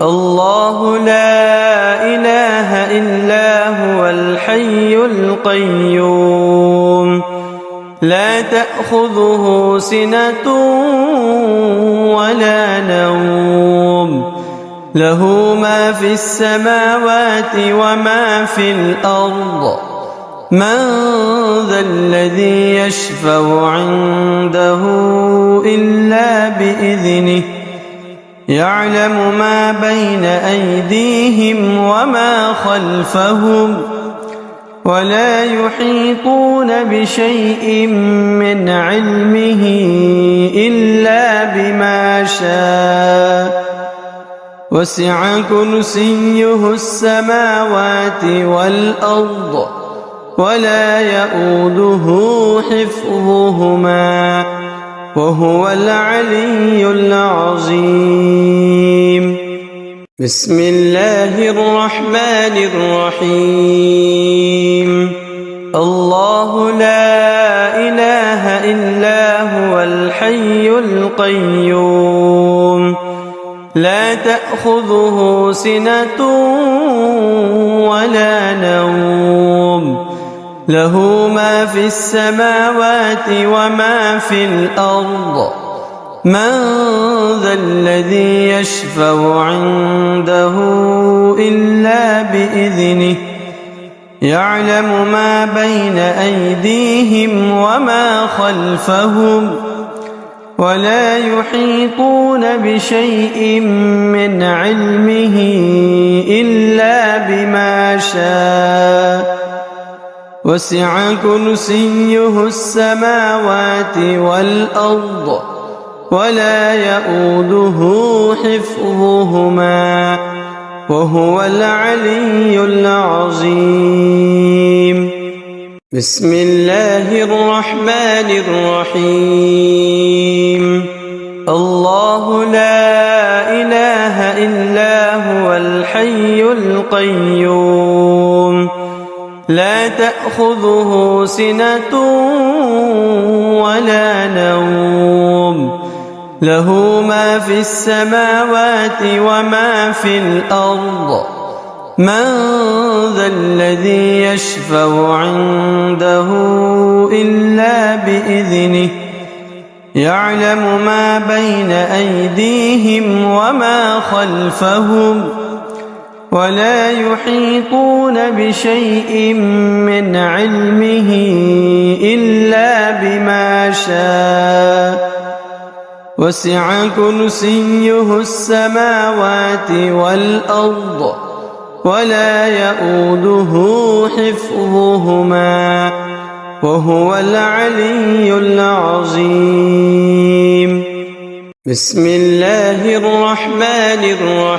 الله لا إله إلا هو الحي القيوم لا تأخذه سنة ولا نوم له ما في السماوات وما في الأرض من ذا الذي يشفع عنده إلا بإذنه يعلم ما بين أيديهم وما خلفهم ولا يحيطون بشيء من علمه إلا بما شاء وسع كرسيه السماوات والأرض ولا يؤوده حفظهما وهو العلي العظيم. بسم الله الرحمن الرحيم. الله لا إله إلا هو الحي القيوم لا تأخذه سنة ولا نوم له ما في السماوات وما في الأرض من ذا الذي يشفع عنده إلا بإذنه يعلم ما بين أيديهم وما خلفهم ولا يحيطون بشيء من علمه إلا بما شاء وسع كرسيه السماوات والأرض ولا يؤوده حفظهما وهو العلي العظيم. بسم الله الرحمن الرحيم. الله لا إله إلا هو الحي القيوم لا تأخذه سنة ولا نوم له ما في السماوات وما في الأرض من ذا الذي يشفع عنده إلا بإذنه يعلم ما بين أيديهم وما خلفهم ولا يحيطون بشيء من علمه إلا بما شاء وسع كرسيه السماوات والأرض ولا يؤوده حفظهما وهو العلي العظيم. بسم الله الرحمن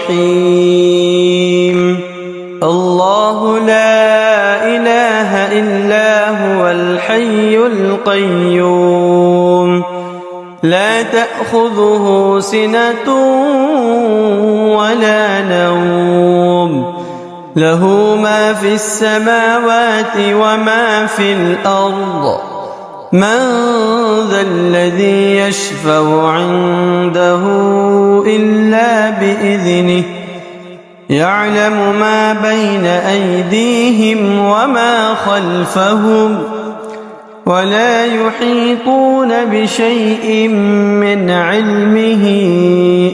الرحيم. الله لا إله إلا هو الحي القيوم لا تأخذه سنة ولا نوم له ما في السماوات وما في الأرض من ذا الذي يشفع عنده إلا بإذنه يعلم ما بين أيديهم وما خلفهم ولا يحيطون بشيء من علمه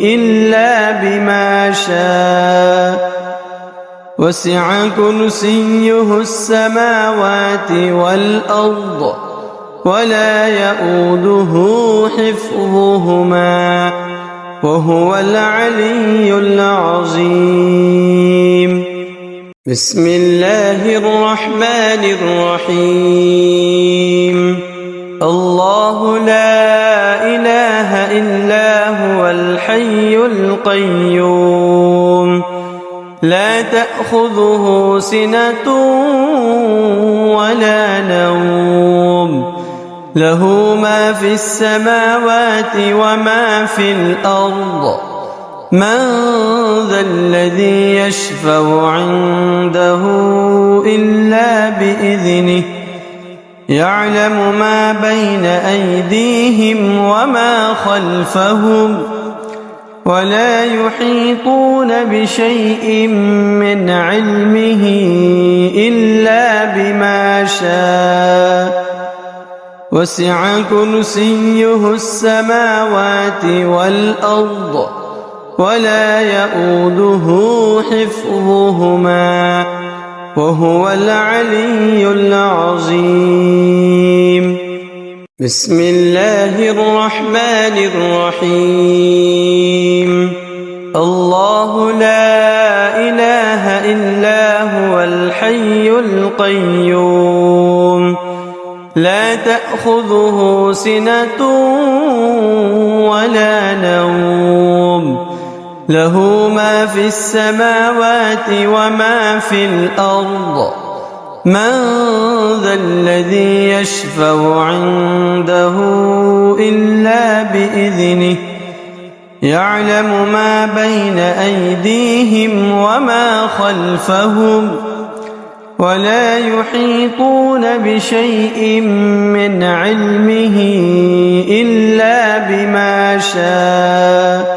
إلا بما شاء وسع كرسيه السماوات والأرض ولا يؤوده حفظهما وهو العلي العظيم. بسم الله الرحمن الرحيم. الله لا إله إلا هو الحي القيوم لا تأخذه سنة ولا نوم له ما في السماوات وما في الأرض من ذا الذي يشفع عنده إلا بإذنه يعلم ما بين أيديهم وما خلفهم ولا يحيطون بشيء من علمه إلا بما شاء وسع كرسيه السماوات والأرض ولا يؤوده حفظهما وهو العلي العظيم. بسم الله الرحمن الرحيم. الله لا إله إلا هو الحي القيوم لا تأخذه سنة ولا نوم له ما في السماوات وما في الأرض من ذا الذي يشفع عنده إلا بإذنه يعلم ما بين أيديهم وما خلفهم ولا يحيطون بشيء من علمه إلا بما شاء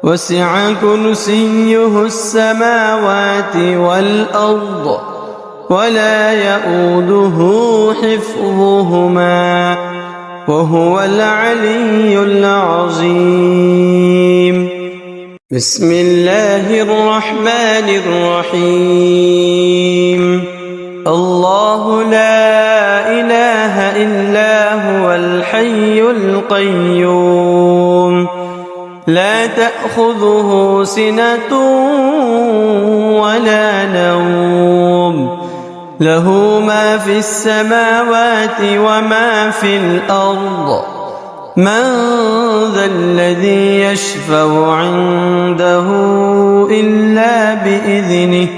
وسع كرسيه السماوات والأرض ولا يؤوده حفظهما وهو العلي العظيم. بسم الله الرحمن الرحيم. الله لا إله إلا هو الحي القيوم لا تأخذه سنة ولا نوم له ما في السماوات وما في الأرض من ذا الذي يشفع عنده إلا بإذنه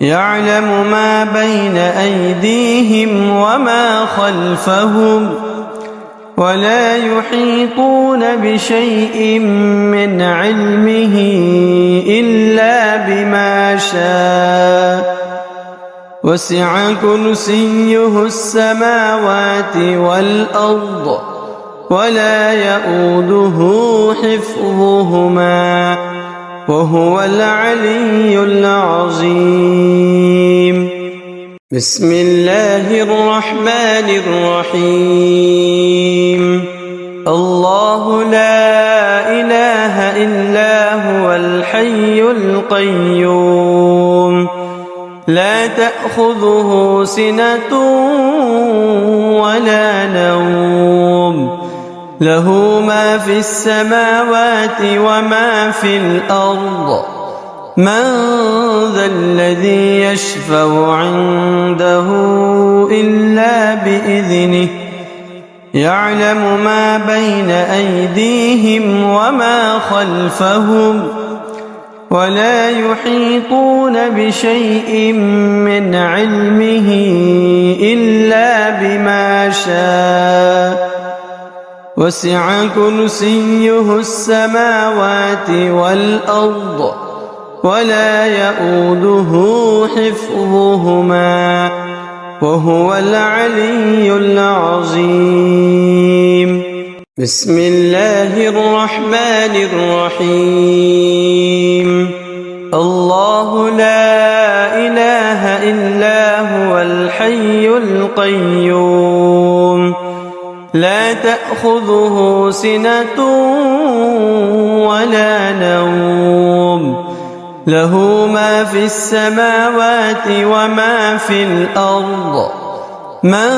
يعلم ما بين أيديهم وما خلفهم ولا يحيطون بشيء من علمه إلا بما شاء وسع كرسيه السماوات والأرض ولا يؤوده حفظهما وهو العلي العظيم. بسم الله الرحمن الرحيم. الله لا إله إلا هو الحي القيوم لا تأخذه سنة ولا نوم له ما في السماوات وما في الأرض من ذا الذي يشفع عنده إلا بإذنه يعلم ما بين أيديهم وما خلفهم ولا يحيطون بشيء من علمه إلا بما شاء وسع كرسيه السماوات والأرض ولا يؤوده حفظهما وهو العلي العظيم. بسم الله الرحمن الرحيم. الله لا إله إلا هو الحي القيوم لا تأخذه سنة ولا نوم له ما في السماوات وما في الأرض من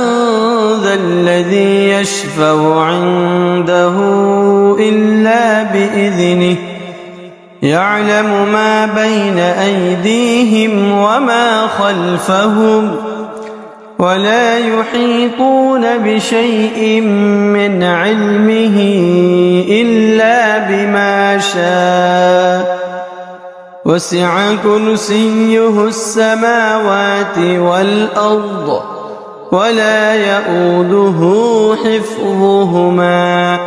ذا الذي يشفع عنده إلا بإذنه يعلم ما بين أيديهم وما خلفهم ولا يحيطون بشيء من علمه إلا بما شاء وسع كرسيه السماوات والأرض ولا يؤوده حفظهما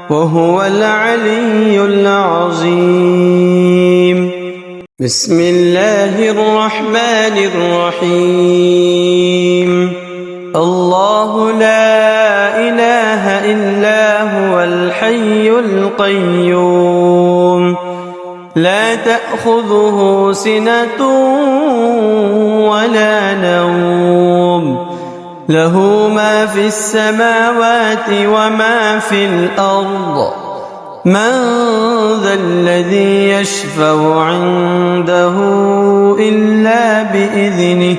وهو العلي العظيم. بسم الله الرحمن الرحيم. الله لا إله إلا هو الحي القيوم لا تأخذه سنة ولا نوم له ما في السماوات وما في الأرض من ذا الذي يشفع عنده إلا بإذنه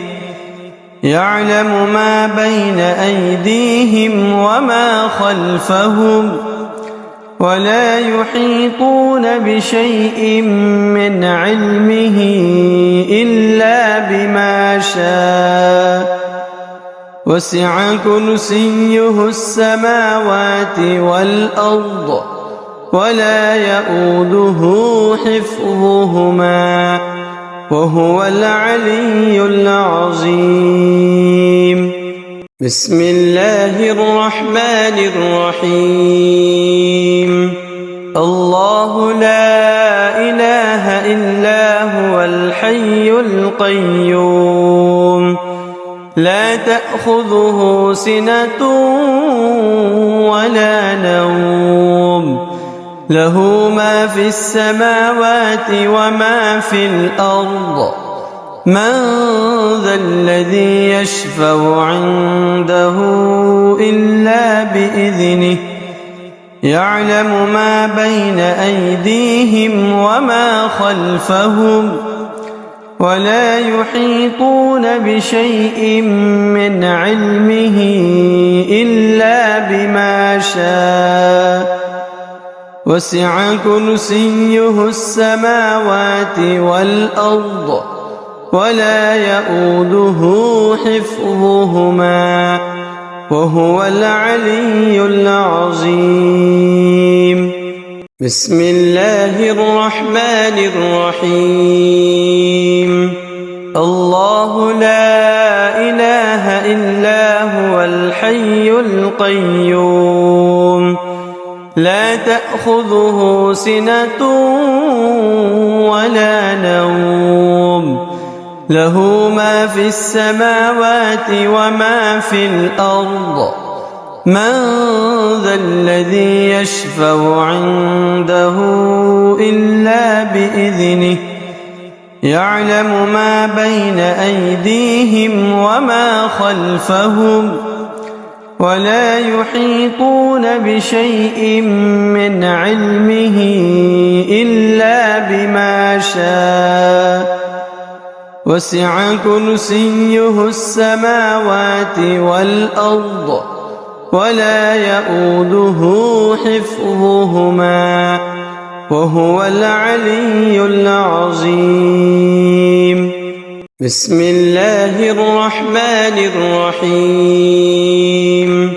يعلم ما بين أيديهم وما خلفهم ولا يحيطون بشيء من علمه إلا بما شاء وسع كرسيه السماوات والأرض ولا يؤوده حفظهما وهو العلي العظيم. بسم الله الرحمن الرحيم. الله لا إله إلا هو الحي القيوم لا تأخذه سنة ولا نوم له ما في السماوات وما في الأرض من ذا الذي يشفع عنده إلا بإذنه يعلم ما بين أيديهم وما خلفهم ولا يحيطون بشيء من علمه إلا بما شاء وسع كرسيه السماوات والأرض ولا يئوده حفظهما وهو العلي العظيم. بسم الله الرحمن الرحيم. الله لا إله إلا هو الحي القيوم لا تأخذه سنة ولا نوم له ما في السماوات وما في الأرض من ذا الذي يشفع عنده إلا بإذنه يعلم ما بين أيديهم وما خلفهم ولا يحيطون بشيء من علمه إلا بما شاء وسع كرسيه السماوات والأرض ولا يئوده حفظهما وهو العلي العظيم. بسم الله الرحمن الرحيم.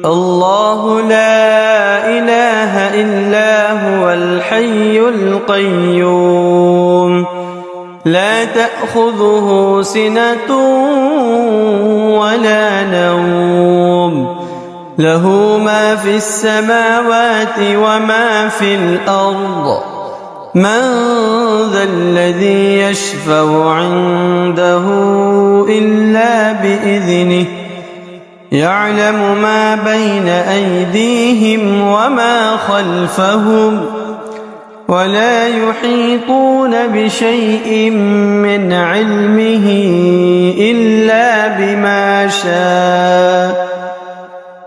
الله لا إله إلا هو الحي القيوم لا تأخذه سنة ولا نوم له ما في السماوات وما في الأرض من ذا الذي يشفع عنده إلا بإذنه يعلم ما بين أيديهم وما خلفهم ولا يحيطون بشيء من علمه إلا بما شاء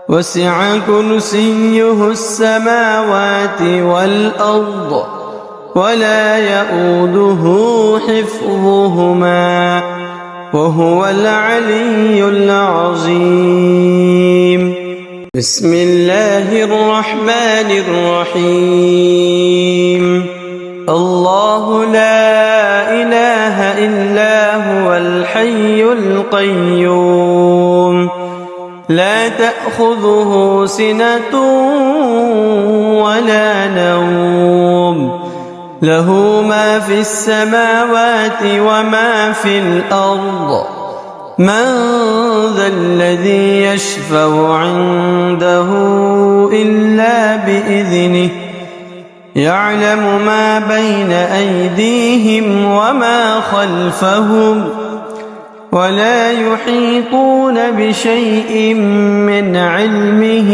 وسع كرسيه السماوات والأرض ولا يئوده حفظهما وهو العلي العظيم. بسم الله الرحمن الرحيم. الله لا إله إلا هو الحي القيوم لا تأخذه سنة ولا نوم له ما في السماوات وما في الأرض من ذا الذي يشفع عنده إلا بإذنه يعلم ما بين أيديهم وما خلفهم ولا يحيطون بشيء من علمه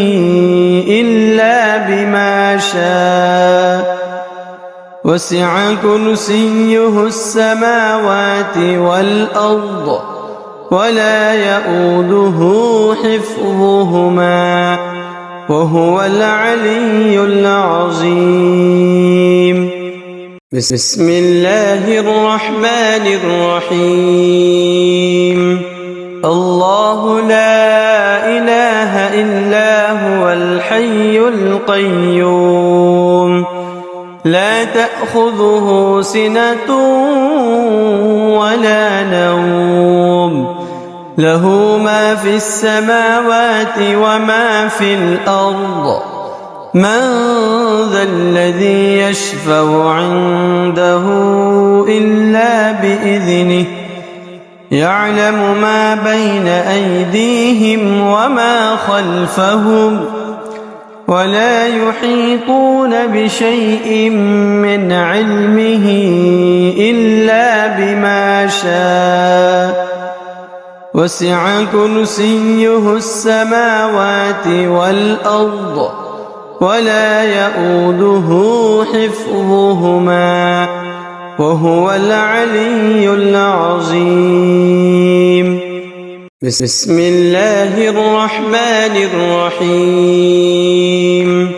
إلا بما شاء وسع كرسيه السماوات والأرض ولا يئوده حفظهما وهو العلي العظيم. بسم الله الرحمن الرحيم. الله لا إله إلا هو الحي القيوم لا تأخذه سنة ولا نوم له ما في السماوات وما في الأرض من ذا الذي يشفع عنده إلا بإذنه يعلم ما بين أيديهم وما خلفهم ولا يحيطون بشيء من علمه إلا بما شاء وسع كرسيه السماوات والأرض ولا يئوده حفظهما وهو العلي العظيم. بسم الله الرحمن الرحيم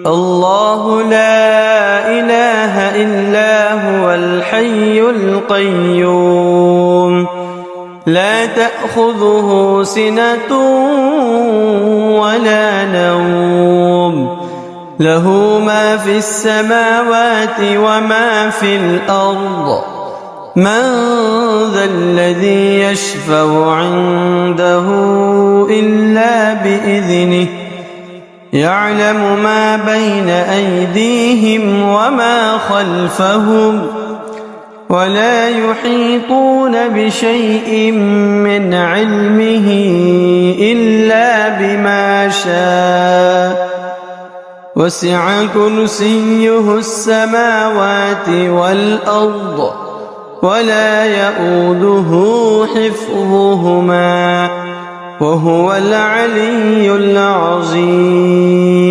الله لا إله إلا هو الحي القيوم لا تأخذه سنة ولا نوم له ما في السماوات وما في الأرض من ذا الذي يشفع عنده إلا بإذنه يعلم ما بين أيديهم وما خلفهم ولا يحيطون بشيء من علمه إلا بما شاء وسع كرسيه السماوات والأرض ولا يؤوده حفظهما وهو العلي العظيم